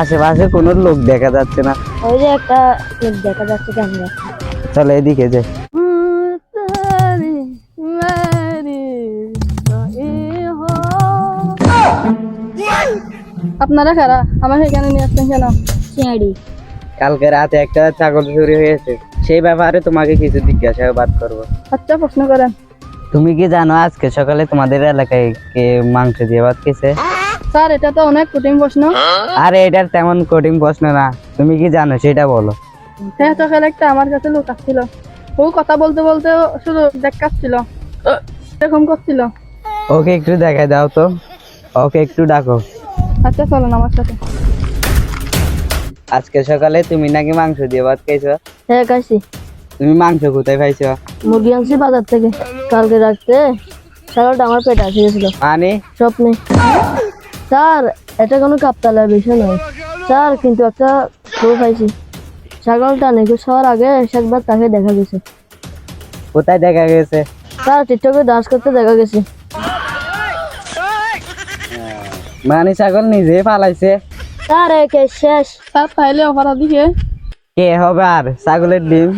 আশেপাশে কোনো লোক দেখা যাচ্ছে না। ওই যে একটা লোক দেখা যাচ্ছে ক্যামেরা। চলো এদিকে যাই। আপনারা কারা আমার এখানে নিয়ে আসছেন কেন? চিয়াড়ি কালকে রাতে একটা ছাগল চুরি হয়েছে, সেই ব্যাপারে তোমাকে কিছু জিজ্ঞাসাবাদ করবো। আচ্ছা, প্রশ্ন করেন। তুমি কি জানো আজকে সকালে তোমাদের এলাকায় কে মাংস দিয়ে ভাত খেয়েছে? স্যার, এটা তো অনেক কঠিন প্রশ্ন। আরে এটার তেমন কঠিন প্রশ্ন না, তুমি কি জানো সেটা বলো। হ্যাঁ, সকালে একটা আমার কাছে লোক আসছিল। ও কথা বলতে বলতে শুধু দেখাচ্ছিল, এরকম করছিল। ওকে একটু দেখাই দাও তো, ওকে একটু ডাকো। আচ্ছা, চলেন আমার সাথে। আজকে সকালে তুমি নাকি মাংস দিয়ে ভাত খাইছো? হ্যাঁ, খাইছি। তুমি মাংস কোথায় পাইছো? মুরগি আনছি বাজার থেকে। কালকে রাখতে ছাগলটা আমার পেটে আসে গেছিল মানে স্বপ্নে। স্যার, এটা কোনো কাপতালার বিষয় নয় স্যার, কিন্তু একটা খবর পাইছি। ছাগলটা নিখোঁজ হওয়ার আগে একবার তাকে দেখা গেছে। কোথায় দেখা গেছে? স্যার, টিকটকে ডান্স করতে দেখা গেছে। মানে ছাগল নিজে পালাইছে? স্যার, একে শেষ। স্যার, তাইলে অপরাধী কে? কে হবে আর? ছাগলের ডিম।